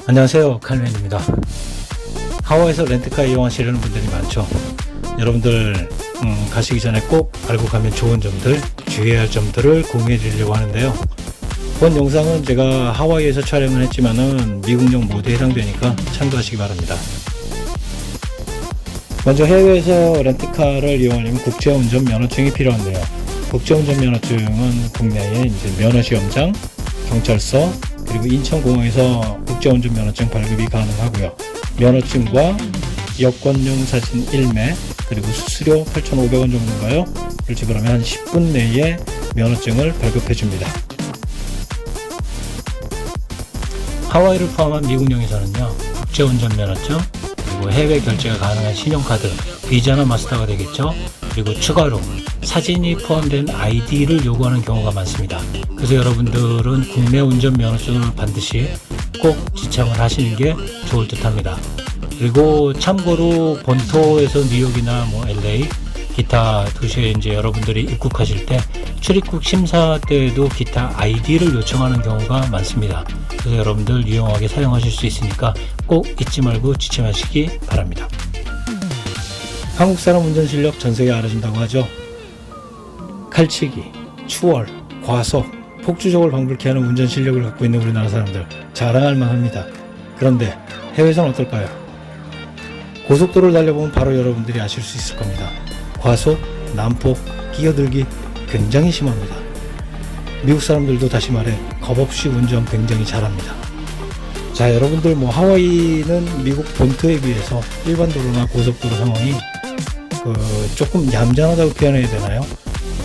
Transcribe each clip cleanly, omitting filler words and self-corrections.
안녕하세요, 칼맨입니다. 하와이에서 렌트카 이용하시려는 분들이 많죠. 여러분들 가시기 전에 꼭 알고 가면 좋은 점들, 주의해야 할 점들을 공유해 드리려고 하는데요. 본 영상은 제가 하와이에서 촬영을 했지만은 미국령 모두에 해당되니까 참고하시기 바랍니다. 먼저 해외에서 렌트카를 이용하려면 국제운전 면허증이 필요한데요. 국제운전 면허증은 국내에 이제 면허시험장, 경찰서, 그리고 인천공항에서 국제운전 면허증 발급이 가능하고요. 면허증과 여권용 사진 1매, 그리고 수수료 8,500원 정도인가요? 를 지불하면 한 10분 내에 면허증을 발급해 줍니다. 하와이를 포함한 미국령에서는요, 국제운전 면허증, 그리고 해외 결제가 가능한 신용카드, 비자나 마스터가 되겠죠. 그리고 추가로 사진이 포함된 ID를 요구하는 경우가 많습니다. 그래서 여러분들은 국내 운전 면허증을 반드시 꼭 지참을 하시는 게 좋을 듯 합니다. 그리고 참고로 본토에서 뉴욕이나 LA 기타 도시에 이제 여러분들이 입국하실 때 출입국 심사 때에도 기타 ID를 요청하는 경우가 많습니다. 그래서 여러분들 유용하게 사용하실 수 있으니까 꼭 잊지 말고 지참하시기 바랍니다. 한국 사람 운전 실력 전 세계 알아준다고 하죠. 칼치기, 추월, 과속, 폭주족을 방불케 하는 운전 실력을 갖고 있는 우리나라 사람들 자랑할 만합니다. 그런데 해외에서는 어떨까요? 고속도로를 달려보면 바로 여러분들이 아실 수 있을 겁니다. 과속, 난폭, 끼어들기 굉장히 심합니다. 미국 사람들도 다시 말해 겁없이 운전 굉장히 잘합니다. 자, 여러분들 하와이는 미국 본토에 비해서 일반 도로나 고속도로 상황이 조금 얌전하다고 표현해야 되나요?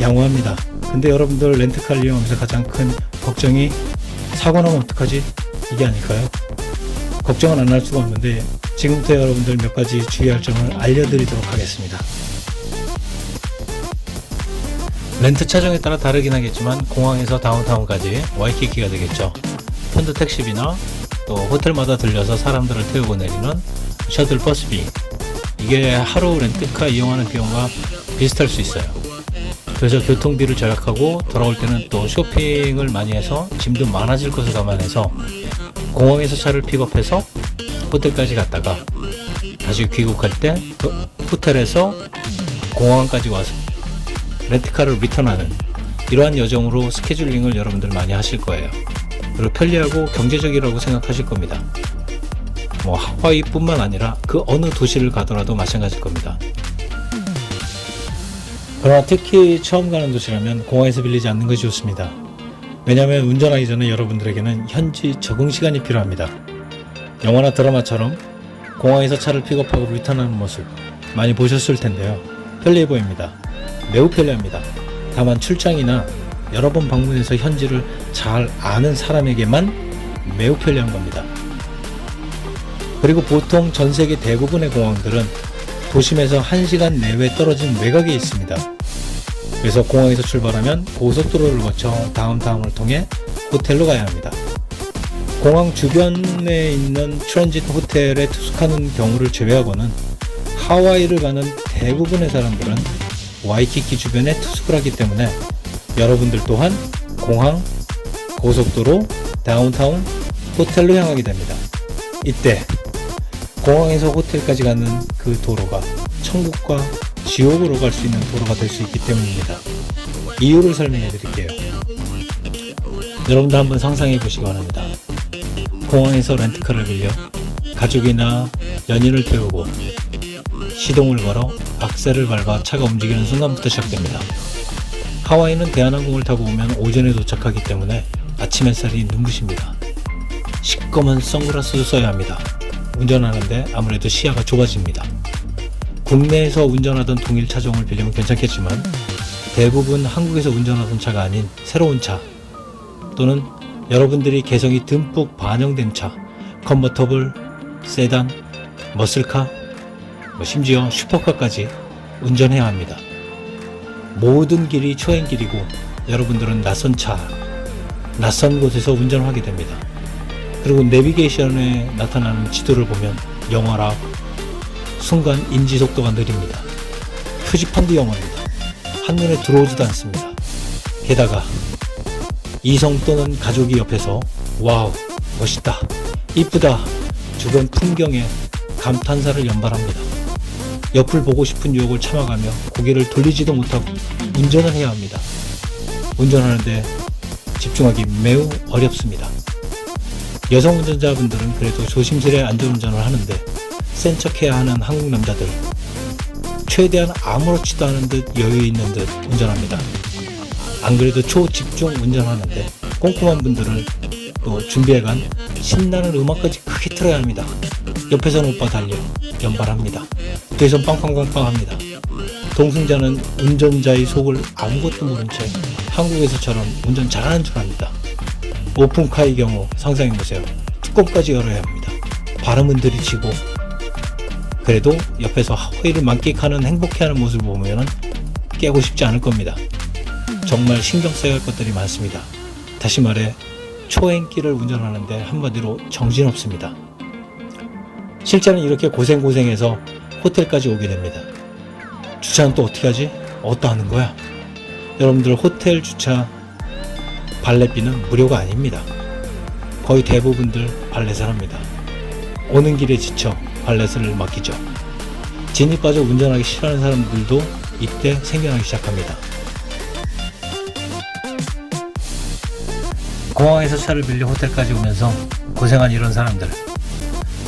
양호합니다. 근데 여러분들 렌트카를 이용하면서 가장 큰 걱정이 사고 나면 어떡하지? 이게 아닐까요? 걱정은 안 할 수가 없는데 지금부터 여러분들 몇 가지 주의할 점을 알려드리도록 하겠습니다. 렌트 차종에 따라 다르긴 하겠지만 공항에서 다운타운까지 와이키키가 되겠죠. 펀드 택시비나 또 호텔마다 들려서 사람들을 태우고 내리는 셔틀 버스비, 이게 하루 렌트카 이용하는 비용과 비슷할 수 있어요. 그래서 교통비를 절약하고 돌아올 때는 또 쇼핑을 많이 해서 짐도 많아질 것을 감안해서 공항에서 차를 픽업해서 호텔까지 갔다가 다시 귀국할 때 호텔에서 공항까지 와서 렌트카를 리턴하는 이러한 여정으로 스케줄링을 여러분들 많이 하실 거예요. 그리고 편리하고 경제적이라고 생각하실 겁니다. 하와이뿐만 아니라 그 어느 도시를 가더라도 마찬가지일 겁니다. 그러나 특히 처음 가는 도시라면 공항에서 빌리지 않는 것이 좋습니다. 왜냐하면 운전하기 전에 여러분들에게는 현지 적응 시간이 필요합니다. 영화나 드라마처럼 공항에서 차를 픽업하고 리턴하는 모습 많이 보셨을 텐데요. 편리해 보입니다. 매우 편리합니다. 다만 출장이나 여러 번 방문해서 현지를 잘 아는 사람에게만 매우 편리한 겁니다. 그리고 보통 전 세계 대부분의 공항들은 도심에서 1시간 내외 떨어진 외곽에 있습니다. 그래서 공항에서 출발하면 고속도로를 거쳐 다운타운을 통해 호텔로 가야 합니다. 공항 주변에 있는 트랜짓 호텔에 투숙하는 경우를 제외하고는 하와이를 가는 대부분의 사람들은 와이키키 주변에 투숙을 하기 때문에 여러분들 또한 공항, 고속도로, 다운타운, 호텔로 향하게 됩니다. 이때 공항에서 호텔까지 가는 그 도로가 천국과 지옥으로 갈 수 있는 도로가 될 수 있기 때문입니다. 이유를 설명해 드릴게요. 여러분들 한번 상상해 보시기 바랍니다. 공항에서 렌트카를 빌려 가족이나 연인을 태우고 시동을 걸어 악셀을 밟아 차가 움직이는 순간부터 시작됩니다. 하와이는 대한항공을 타고 오면 오전에 도착하기 때문에 아침 햇살이 눈부십니다. 시꺼먼 선글라스도 써야 합니다. 운전하는데 아무래도 시야가 좁아집니다. 국내에서 운전하던 동일 차종을 빌리면 괜찮겠지만 대부분 한국에서 운전하던 차가 아닌 새로운 차 또는 여러분들이 개성이 듬뿍 반영된 차, 컨버터블, 세단, 머슬카, 심지어 슈퍼카까지 운전해야 합니다. 모든 길이 초행길이고 여러분들은 낯선 차, 낯선 곳에서 운전을 하게 됩니다. 그리고 내비게이션에 나타나는 지도를 보면 영어라 순간 인지 속도가 느립니다. 표지판도 영어입니다. 한눈에 들어오지도 않습니다. 게다가 이성 또는 가족이 옆에서 와우 멋있다, 이쁘다, 주변 풍경에 감탄사를 연발합니다. 옆을 보고 싶은 유혹을 참아가며 고개를 돌리지도 못하고 운전을 해야 합니다. 운전하는데 집중하기 매우 어렵습니다. 여성 운전자분들은 그래도 조심스레 안전운전을 하는데 센 척해야 하는 한국 남자들, 최대한 아무렇지도 않은 듯 여유 있는 듯 운전합니다. 안 그래도 초집중 운전하는데 꼼꼼한 분들은 또 준비해간 신나는 음악까지 크게 틀어야 합니다. 옆에서는 오빠 달려 연발합니다. 뒤에선 빵빵빵빵 합니다. 동승자는 운전자의 속을 아무것도 모른 채 한국에서처럼 운전 잘하는 줄 압니다. 오픈카의 경우 상상해보세요. 뚜껑까지 열어야 합니다. 바람은 들이치고, 그래도 옆에서 허위를 만끽하는 행복해하는 모습을 보면 깨고 싶지 않을 겁니다. 정말 신경 써야 할 것들이 많습니다. 다시 말해 초행길을 운전하는데 한마디로 정신없습니다. 실제는 이렇게 고생해서 호텔까지 오게 됩니다. 주차는 또 어떻게 하지? 어디다 하는 거야? 여러분들, 호텔 주차 발렛비는 무료가 아닙니다. 거의 대부분들 발렛을 합니다. 오는 길에 지쳐 발렛을 맡기죠. 진이 빠져 운전하기 싫어하는 사람들도 이때 생겨나기 시작합니다. 공항에서 차를 빌려 호텔까지 오면서 고생한 이런 사람들,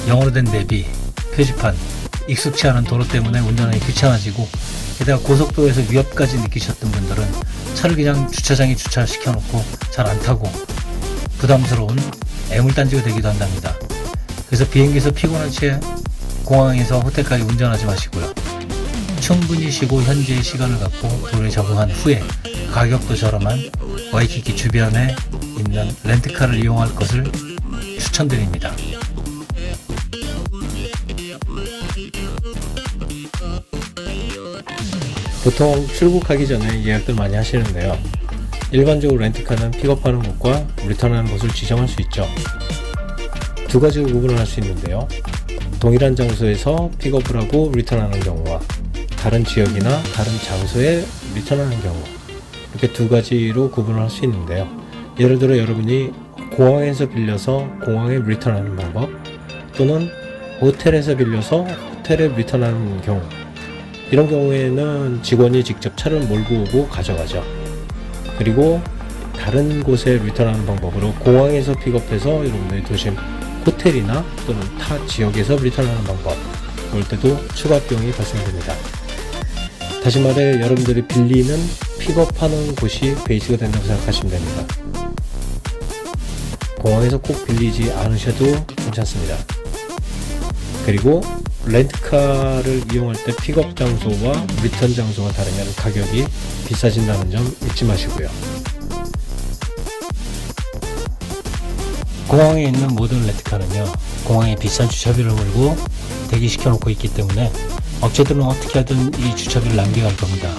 영어로 된 내비, 표지판, 익숙치 않은 도로 때문에 운전하기 귀찮아지고, 게다가 고속도로에서 위협까지 느끼셨던 분들은 차를 그냥 주차장에 주차시켜놓고 잘 안 타고 부담스러운 애물단지가 되기도 한답니다. 그래서 비행기에서 피곤한 채 공항에서 호텔까지 운전하지 마시고요. 충분히 쉬고 현지의 시간을 갖고 도로에 적응한 후에 가격도 저렴한 와이키키 주변에 있는 렌트카를 이용할 것을 추천드립니다. 보통 출국하기 전에 예약들 많이 하시는데요. 일반적으로 렌트카는 픽업하는 곳과 리턴하는 곳을 지정할 수 있죠. 두 가지로 구분을 할 수 있는데요. 동일한 장소에서 픽업을 하고 리턴하는 경우와 다른 지역이나 다른 장소에 리턴하는 경우, 이렇게 두 가지로 구분을 할 수 있는데요. 예를 들어 여러분이 공항에서 빌려서 공항에 리턴하는 방법, 또는 호텔에서 빌려서 호텔에 리턴하는 경우, 이런 경우에는 직원이 직접 차를 몰고 오고 가져가죠. 그리고 다른 곳에 리턴하는 방법으로 공항에서 픽업해서 여러분들이 도심 호텔이나 또는 타 지역에서 리턴하는 방법, 그럴 때도 추가 비용이 발생됩니다. 다시 말해 여러분들이 빌리는 픽업하는 곳이 베이스가 된다고 생각하시면 됩니다. 공항에서 꼭 빌리지 않으셔도 괜찮습니다. 그리고 렌트카를 이용할 때 픽업 장소와 리턴 장소가 다르면 가격이 비싸진다는 점 잊지 마시고요. 공항에 있는 모든 렌트카는요, 공항에 비싼 주차비를 물고 대기시켜 놓고 있기 때문에 업체들은 어떻게 하든 이 주차비를 남겨갈 겁니다.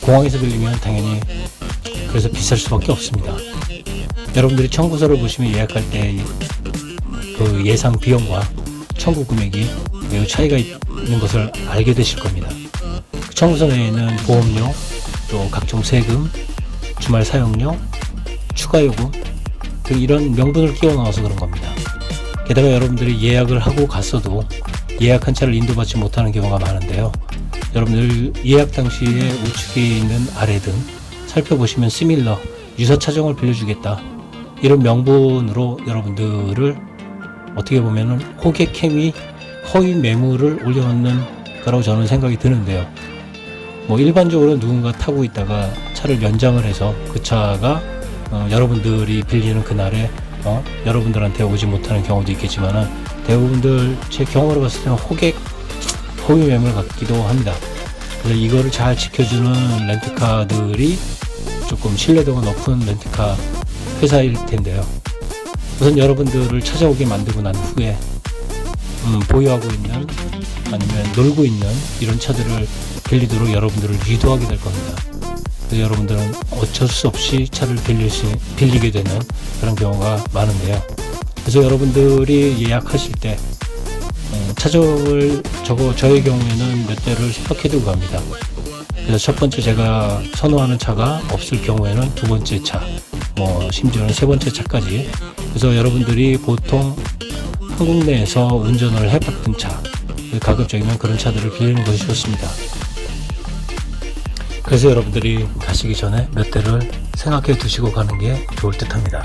공항에서 빌리면 당연히 그래서 비쌀 수밖에 없습니다. 여러분들이 청구서를 보시면 예약할 때 그 예상 비용과 청구 금액이 매우 차이가 있는 것을 알게 되실 겁니다. 그 청구서 내에는 보험료, 또 각종 세금, 주말 사용료, 추가 요금 등 이런 명분을 끼워 넣어서 그런 겁니다. 게다가 여러분들이 예약을 하고 갔어도 예약한 차를 인도받지 못하는 경우가 많은데요. 여러분들 예약 당시에 우측에 있는 아래 등 살펴보시면 시밀러, 유사 차종을 빌려주겠다, 이런 명분으로 여러분들을 어떻게 보면은 호객 행위, 허위 매물을 올려놓는 거라고 저는 생각이 드는데요. 뭐 일반적으로 누군가 타고 있다가 차를 연장을 해서 그 차가 여러분들이 빌리는 그날에 여러분들한테 오지 못하는 경우도 있겠지만은, 대부분들 제 경험으로 봤을 때는 호객 허위 매물 같기도 합니다. 그래서 이거를 잘 지켜주는 렌트카들이 조금 신뢰도가 높은 렌트카 회사일 텐데요. 우선 여러분들을 찾아오게 만들고 난 후에 보유하고 있는, 아니면 놀고 있는 이런 차들을 빌리도록 여러분들을 유도하게 될 겁니다. 그래서 여러분들은 어쩔 수 없이 차를 빌리게 되는 그런 경우가 많은데요. 그래서 여러분들이 예약하실 때 차종을 저의 경우에는 몇 대를 생각해 두고 갑니다. 그래서 첫 번째 제가 선호하는 차가 없을 경우에는 두 번째 차, 심지어는 세 번째 차까지. 그래서 여러분들이 보통 한국 내에서 운전을 해봤던 차, 가급적이면 그런 차들을 빌리는 것이 좋습니다. 그래서 여러분들이 가시기 전에 몇 대를 생각해 두시고 가는 게 좋을 듯 합니다.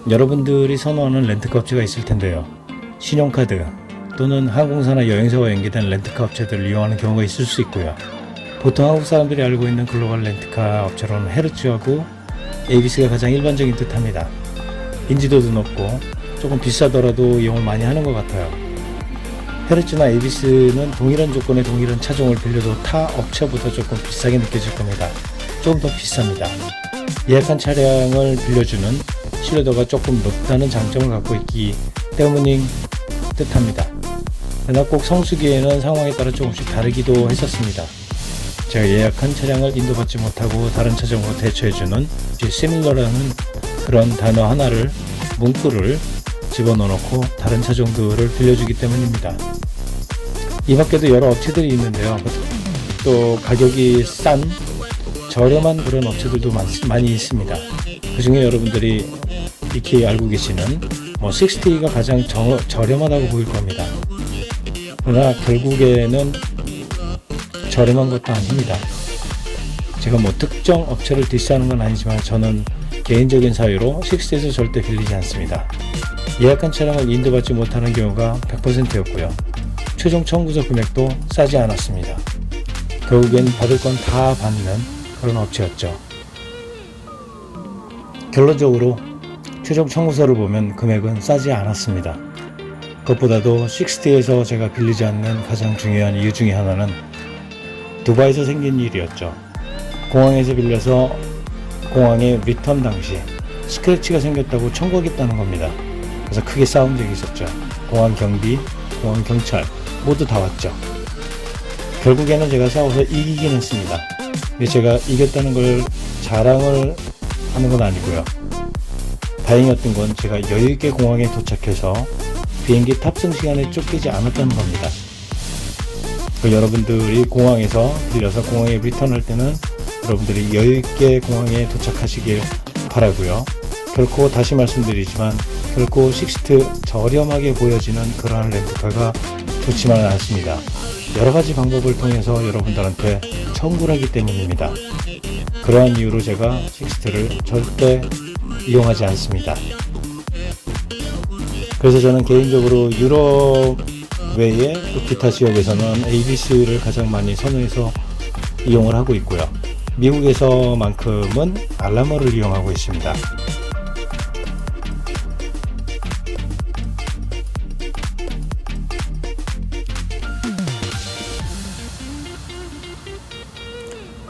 여러분들이 선호하는 렌트카 업체가 있을 텐데요. 신용카드 또는 항공사나 여행사와 연계된 렌트카 업체들을 이용하는 경우가 있을 수 있고요. 보통 한국 사람들이 알고 있는 글로벌 렌트카 업체로는 헤르츠하고 에이비스가 가장 일반적인 듯 합니다. 인지도도 높고 조금 비싸더라도 이용을 많이 하는 것 같아요. 헤르츠나 에이비스는 동일한 조건의 동일한 차종을 빌려도 타 업체보다 조금 비싸게 느껴질 겁니다. 조금 더 비쌉니다. 예약한 차량을 빌려주는 신뢰도가 조금 높다는 장점을 갖고 있기 때문인 듯합니다. 그러나 꼭 성수기에는 상황에 따라 조금씩 다르기도 했었습니다. 제가 예약한 차량을 인도받지 못하고 다른 차종으로 대처해주는 similar라는 그런 단어 하나를 문구를 집어넣어놓고 다른 차종들을 빌려주기 때문입니다. 이 밖에도 여러 업체들이 있는데요. 또 가격이 싼 저렴한 그런 업체들도 많이 있습니다. 그 중에 여러분들이 익히 알고 계시는 60가 가장 저렴하다고 보일 겁니다. 그러나 결국에는 저렴한 것도 아닙니다. 제가 특정 업체를 디스하는 건 아니지만 저는 개인적인 사유로 60에서 절대 빌리지 않습니다. 예약한 차량을 인도받지 못하는 경우가 100%였고요. 최종 청구서 금액도 싸지 않았습니다. 결국엔 받을 건 다 받는 그런 업체였죠. 결론적으로 최종 청구서를 보면 금액은 싸지 않았습니다. 그것보다도 60에서 제가 빌리지 않는 가장 중요한 이유 중에 하나는 두바이에서 생긴 일이었죠. 공항에서 빌려서 공항에 리턴 당시 스크래치가 생겼다고 청구하겠다는 겁니다. 그래서 크게 싸운 적이 있었죠. 공항 경비, 공항 경찰 모두 다 왔죠. 결국에는 제가 싸워서 이기긴 했습니다. 근데 제가 이겼다는 걸 자랑을 하는 건 아니고요. 다행이었던 건 제가 여유있게 공항에 도착해서 비행기 탑승 시간에 쫓기지 않았다는 겁니다. 여러분들이 공항에서 빌려서 공항에 리턴할 때는 여러분들이 여유있게 공항에 도착하시길 바라고요. 결코 다시 말씀드리지만 결코 60 저렴하게 보여지는 그러한 렌트카가 좋지만은 않습니다. 여러가지 방법을 통해서 여러분들한테 청구를 하기 때문입니다. 그러한 이유로 제가 60를 절대 이용하지 않습니다. 그래서 저는 개인적으로 유럽 외에 또 기타 지역에서는 에이비스를 가장 많이 선호해서 이용을 하고 있고요. 미국에서만큼은 알라모를 이용하고 있습니다.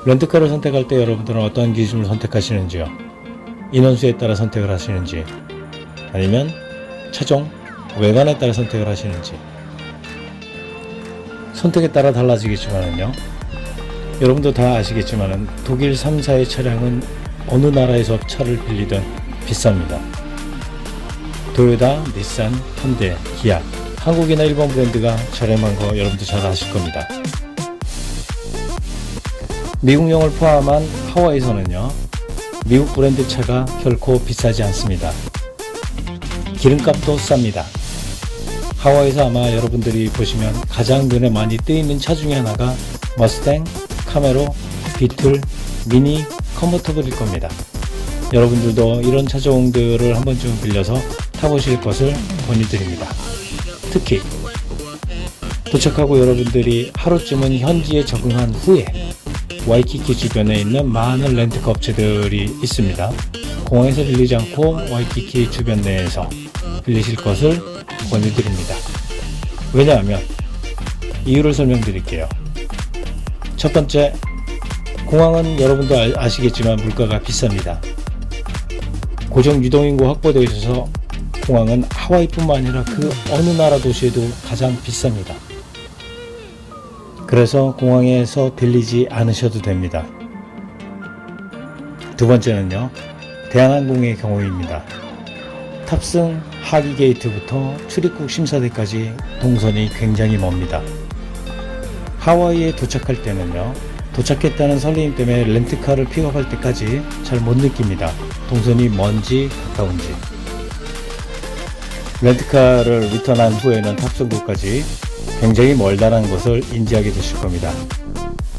렌트카를 선택할 때 여러분들은 어떤 기준을 선택하시는지요? 인원수에 따라 선택을 하시는지, 아니면 차종, 외관에 따라 선택을 하시는지, 선택에 따라 달라지겠지만요. 여러분도 다 아시겠지만은 독일 3사의 차량은 어느 나라에서 차를 빌리든 비쌉니다. 도요타, 닛산, 현대, 기아, 한국이나 일본 브랜드가 저렴한 거 여러분도 잘 아실 겁니다. 미국령을 포함한 하와이에서는요, 미국 브랜드 차가 결코 비싸지 않습니다. 기름값도 쌉니다. 하와이에서 아마 여러분들이 보시면 가장 눈에 많이 뜨이는 차 중에 하나가 머스탱, 카메로, 비틀, 미니, 컨버터블일 겁니다. 여러분들도 이런 차종들을 한 번쯤 빌려서 타보실 것을 권유드립니다. 특히 도착하고 여러분들이 하루쯤은 현지에 적응한 후에 와이키키 주변에 있는 많은 렌트카 업체들이 있습니다. 공항에서 빌리지 않고 와이키키 주변 내에서 빌리실 것을 권유드립니다. 왜냐하면 이유를 설명드릴게요. 첫 번째, 공항은 여러분도 아시겠지만 물가가 비쌉니다. 고정 유동인구 확보되어 있어서 공항은 하와이뿐만 아니라 그 어느 나라 도시에도 가장 비쌉니다. 그래서 공항에서 빌리지 않으셔도 됩니다. 두 번째는요, 대한항공의 경우입니다. 탑승 하기 게이트부터 출입국 심사대까지 동선이 굉장히 멉니다. 하와이에 도착할 때는요, 도착했다는 설레임 때문에 렌트카를 픽업할 때까지 잘 못 느낍니다. 동선이 먼지 가까운지. 렌트카를 리턴한 후에는 탑승구까지 굉장히 멀다는 것을 인지하게 되실 겁니다.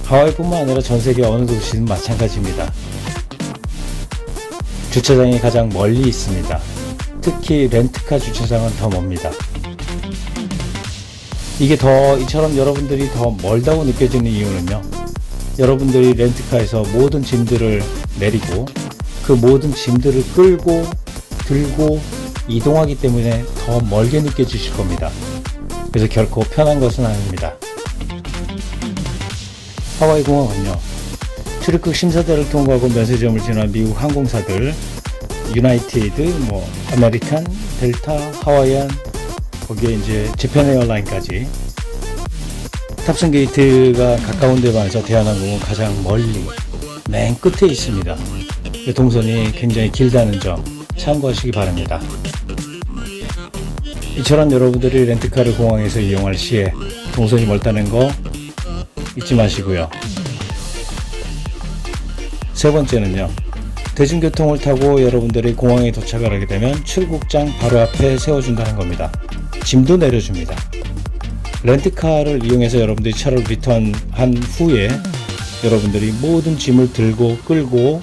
하와이뿐만 아니라 전 세계 어느 도시든 마찬가지입니다. 주차장이 가장 멀리 있습니다. 특히 렌트카 주차장은 더 멉니다. 이게 이처럼 여러분들이 더 멀다고 느껴지는 이유는요, 여러분들이 렌트카에서 모든 짐들을 내리고 그 모든 짐들을 끌고 들고 이동하기 때문에 더 멀게 느껴지실 겁니다. 그래서 결코 편한 것은 아닙니다. 하와이 공항은요, 출입국 심사대를 통과하고 면세점을 지난 미국 항공사들 유나이티드, 아메리칸, 델타, 하와이안, 거기에 이제 재팬 에어라인까지 탑승 게이트가 가까운 데 반해서 대한항공은 가장 멀리 맨 끝에 있습니다. 동선이 굉장히 길다는 점 참고하시기 바랍니다. 이처럼 여러분들이 렌트카를 공항에서 이용할 시에 동선이 멀다는 거 잊지 마시고요. 세 번째는요, 대중교통을 타고 여러분들이 공항에 도착을 하게 되면 출국장 바로 앞에 세워준다는 겁니다. 짐도 내려줍니다. 렌트카를 이용해서 여러분들이 차를 리턴한 후에 여러분들이 모든 짐을 들고 끌고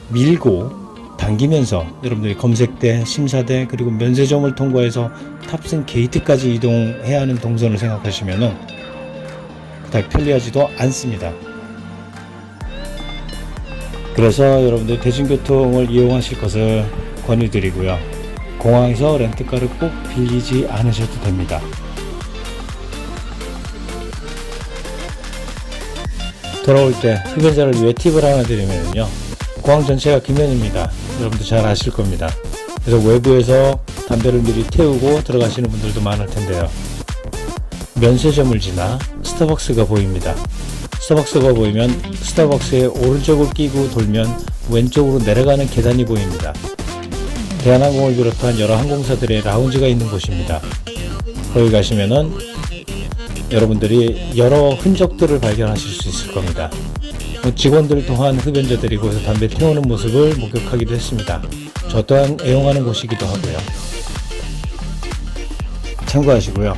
밀고 당기면서 여러분들이 검색대, 심사대, 그리고 면세점을 통과해서 탑승 게이트까지 이동해야 하는 동선을 생각하시면은 그다지 편리하지도 않습니다. 그래서 여러분들 대중교통을 이용하실 것을 권유드리고요. 공항에서 렌트카를 꼭 빌리지 않으셔도 됩니다. 돌아올 때 흡연자를 위해 팁을 하나 드리면요, 공항 전체가 김연입니다. 여러분도 잘 아실 겁니다. 그래서 외부에서 담배를 미리 태우고 들어가시는 분들도 많을 텐데요, 면세점을 지나 스타벅스가 보입니다. 스타벅스가 보이면 스타벅스의 오른쪽을 끼고 돌면 왼쪽으로 내려가는 계단이 보입니다. 대한항공을 비롯한 여러 항공사들의 라운지가 있는 곳입니다. 거기 가시면은 여러분들이 여러 흔적들을 발견하실 수 있을 겁니다. 직원들 또한 흡연자들이 거기서 담배 태우는 모습을 목격하기도 했습니다. 저 또한 애용하는 곳이기도 하고요. 참고하시고요.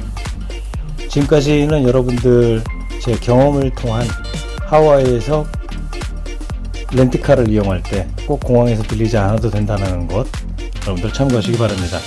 지금까지는 여러분들 제 경험을 통한 하와이에서 렌트카를 이용할 때 꼭 공항에서 빌리지 않아도 된다는 것 여러분들 참고하시기 바랍니다.